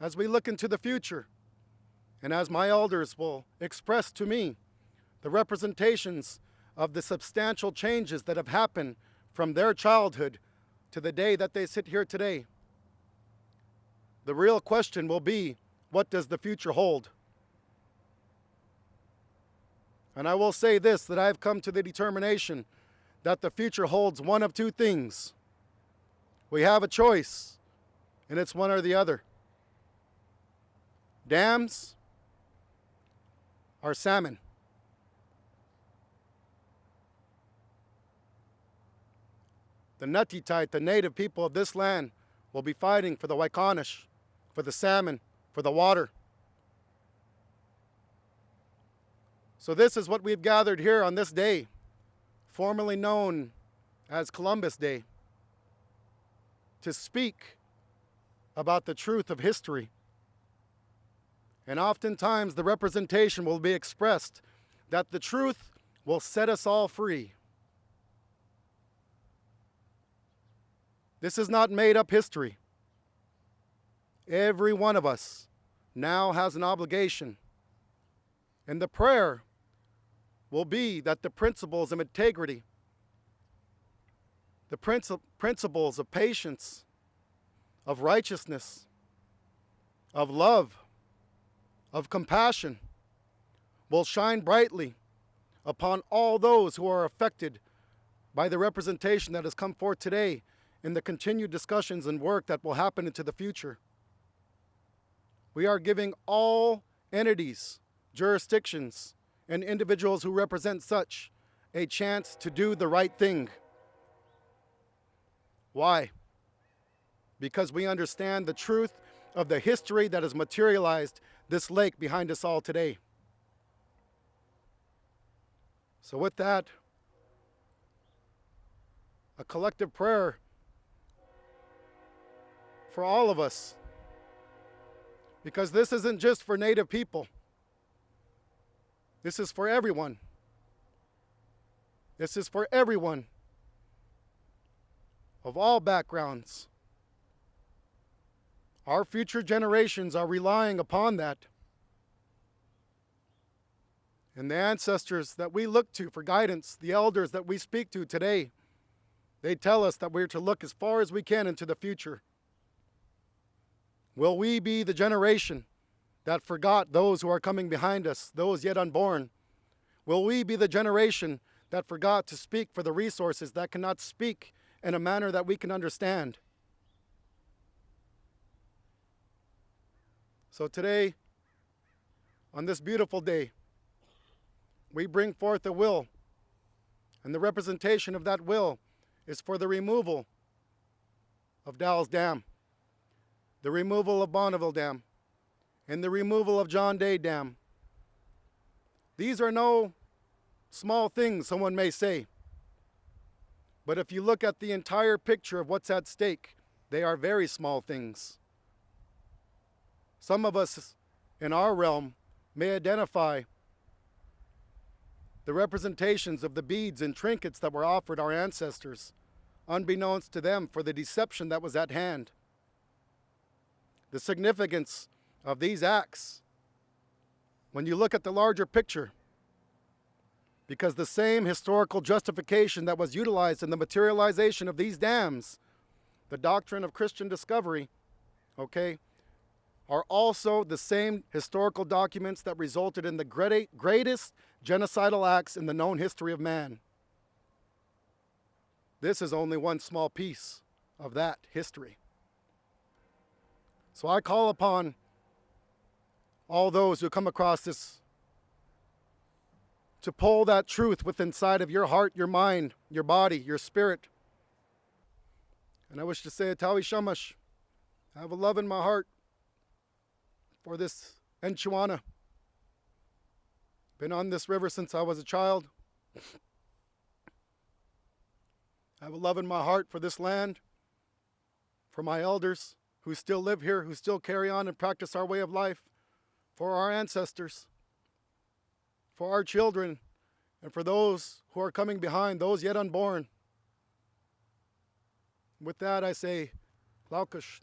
as we look into the future, and as my elders will express to me the representations of the substantial changes that have happened from their childhood to the day that they sit here today, the real question will be, what does the future hold? And I will say this, that I have come to the determination that the future holds one of two things. We have a choice, and it's one or the other. Dams or salmon. The Nutitite, the native people of this land, will be fighting for the Waikanish, for the salmon, for the water. So this is what we've gathered here on this day, formerly known as Columbus Day, to speak about the truth of history. And oftentimes the representation will be expressed that the truth will set us all free. This is not made up history. Every one of us now has an obligation. And the prayer will be that the principles of integrity, the principles of patience, of righteousness, of love, of compassion will shine brightly upon all those who are affected by the representation that has come forth today in the continued discussions and work that will happen into the future. We are giving all entities, jurisdictions, and individuals who represent such a chance to do the right thing. Why? Because we understand the truth of the history that has materialized this lake behind us all today. So with that, a collective prayer for all of us, because this isn't just for Native people. This is for everyone. This is for everyone of all backgrounds. Our future generations are relying upon that. And the ancestors that we look to for guidance, the elders that we speak to today, they tell us that we're to look as far as we can into the future. Will we be the generation that forgot those who are coming behind us, those yet unborn? Will we be the generation that forgot to speak for the resources that cannot speak in a manner that we can understand? So today, on this beautiful day, we bring forth a will, and the representation of that will is for the removal of Dalles Dam, the removal of Bonneville Dam, and the removal of John Day Dam. These are no small things, someone may say. But if you look at the entire picture of what's at stake, they are very small things. Some of us in our realm may identify the representations of the beads and trinkets that were offered our ancestors, unbeknownst to them, for the deception that was at hand. The significance of these acts, when you look at the larger picture, because the same historical justification that was utilized in the materialization of these dams, the doctrine of Christian discovery, are also the same historical documents that resulted in the greatest genocidal acts in the known history of man. This is only one small piece of that history. So I call upon all those who come across this to pull that truth within inside of your heart, your mind, your body, your spirit. And I wish to say, Atawi Shamash, I have a love in my heart for this Enchuana. Been on this river since I was a child. I have a love in my heart for this land, for my elders who still live here, who still carry on and practice our way of life, for our ancestors, for our children, and for those who are coming behind, those yet unborn. With that, I say, Laukash.